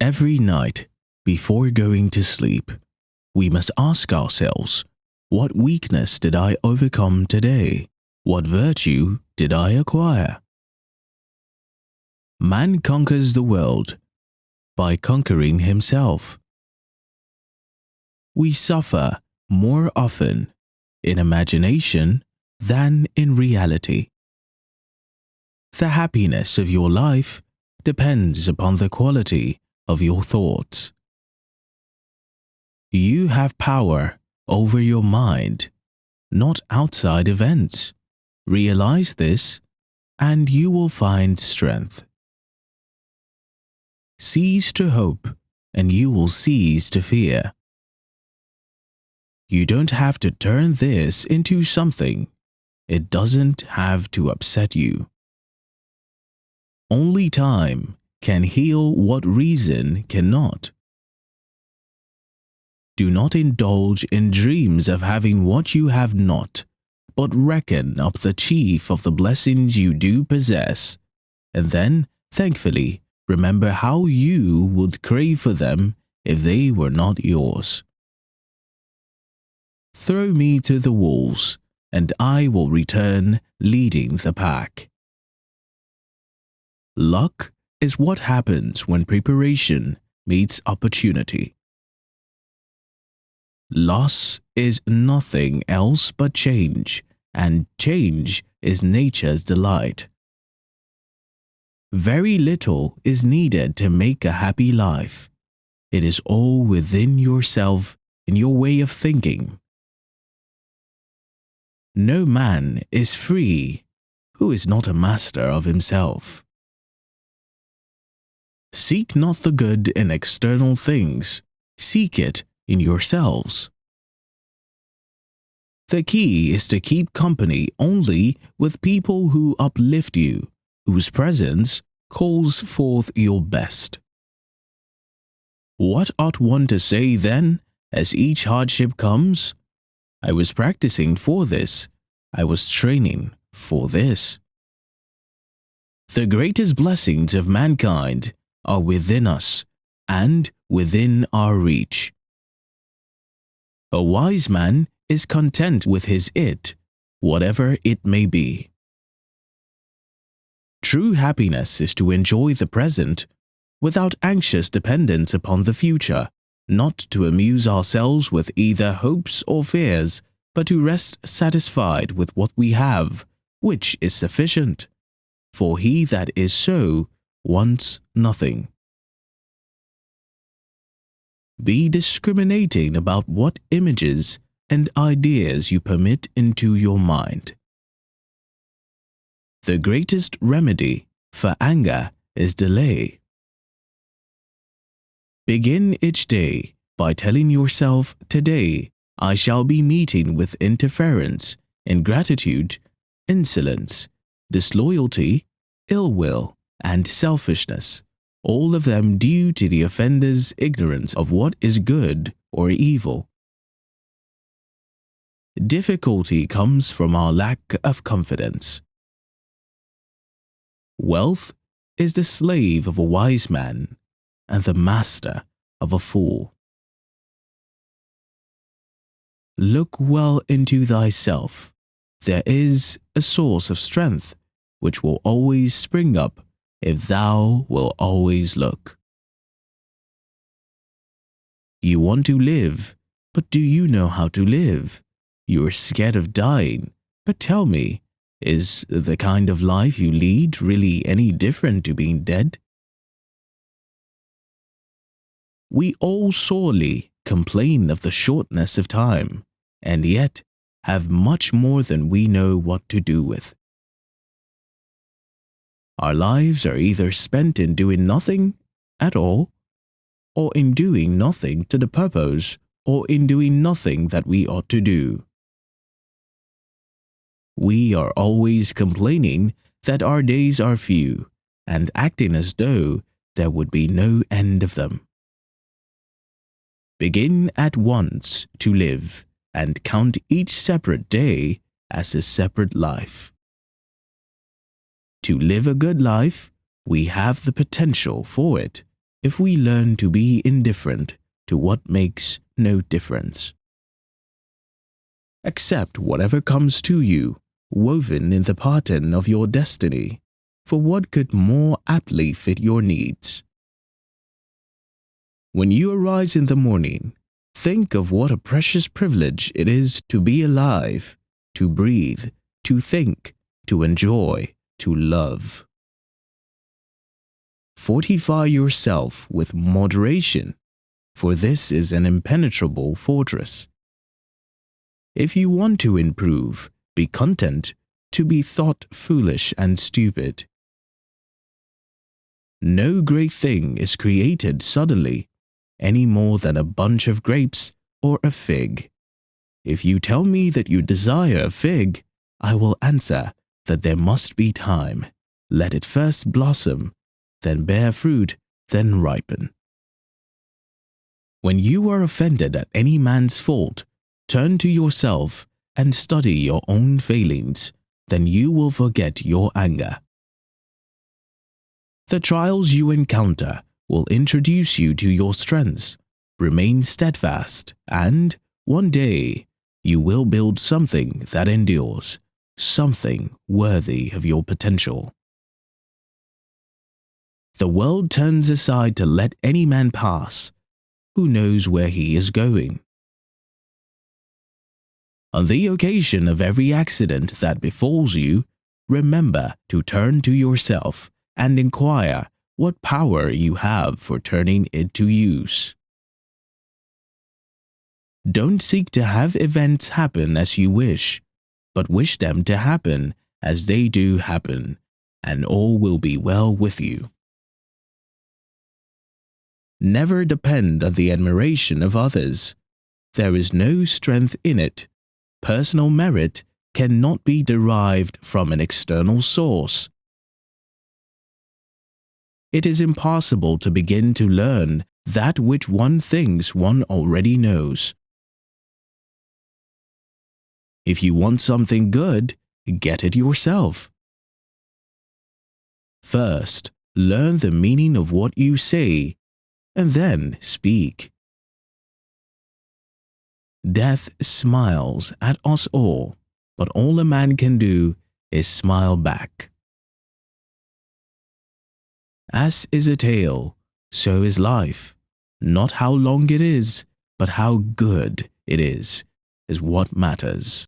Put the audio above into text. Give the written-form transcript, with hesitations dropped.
Every night, before going to sleep, we must ask ourselves, what weakness did I overcome today? What virtue did I acquire? Man conquers the world by conquering himself. We suffer more often in imagination than in reality. The happiness of your life depends upon the quality of your thoughts. You have power over your mind, not outside events. Realize this, and you will find strength. Cease to hope, and you will cease to fear. You don't have to turn this into something. It doesn't have to upset you. Only time can heal what reason cannot. Do not indulge in dreams of having what you have not, but reckon up the chief of the blessings you do possess, and then, thankfully, remember how you would crave for them if they were not yours. Throw me to the wolves, and I will return leading the pack. Luck is what happens when preparation meets opportunity. Loss is nothing else but change, and change is nature's delight. Very little is needed to make a happy life. It is all within yourself and your way of thinking. No man is free who is not a master of himself. Seek not the good in external things, seek it in yourselves. The key is to keep company only with people who uplift you, whose presence calls forth your best. What ought one to say then, as each hardship comes? I was practicing for this. I was training for this. The greatest blessings of mankind are within us and within our reach. A wise man is content with his it, whatever it may be. True happiness is to enjoy the present without anxious dependence upon the future, not to amuse ourselves with either hopes or fears, but to rest satisfied with what we have, which is sufficient. For he that is so wants nothing. Be discriminating about what images and ideas you permit into your mind. The greatest remedy for anger is delay. Begin each day by telling yourself, today I shall be meeting with interference, ingratitude, insolence, disloyalty, ill will, and selfishness, all of them due to the offender's ignorance of what is good or evil. Difficulty comes from our lack of confidence. Wealth is the slave of a wise man and the master of a fool. Look well into thyself. There is a source of strength which will always spring up if thou wilt always look. You want to live, but do you know how to live? You are scared of dying, but tell me, is the kind of life you lead really any different to being dead? We all sorely complain of the shortness of time, and yet have much more than we know what to do with. Our lives are either spent in doing nothing at all, or in doing nothing to the purpose, or in doing nothing that we ought to do. We are always complaining that our days are few, and acting as though there would be no end of them. Begin at once to live, and count each separate day as a separate life. To live a good life, we have the potential for it, if we learn to be indifferent to what makes no difference. Accept whatever comes to you, woven in the pattern of your destiny, for what could more aptly fit your needs. When you arise in the morning, think of what a precious privilege it is to be alive, to breathe, to think, to enjoy, to love. Fortify yourself with moderation, for this is an impenetrable fortress. If you want to improve, be content to be thought foolish and stupid. No great thing is created suddenly, any more than a bunch of grapes or a fig. If you tell me that you desire a fig, I will answer that there must be time. Let it first blossom, then bear fruit, then ripen. When you are offended at any man's fault, turn to yourself and study your own failings, then you will forget your anger. The trials you encounter will introduce you to your strengths. Remain steadfast, and one day you will build something that endures, something worthy of your potential. The world turns aside to let any man pass. Who knows where he is going? On the occasion of every accident that befalls you, remember to turn to yourself and inquire what power you have for turning it to use. Don't seek to have events happen as you wish, but wish them to happen as they do happen, and all will be well with you. Never depend on the admiration of others. There is no strength in it. Personal merit cannot be derived from an external source. It is impossible to begin to learn that which one thinks one already knows. If you want something good, get it yourself. First, learn the meaning of what you say, and then speak. Death smiles at us all, but all a man can do is smile back. As is a tale, so is life. Not how long it is, but how good it is what matters.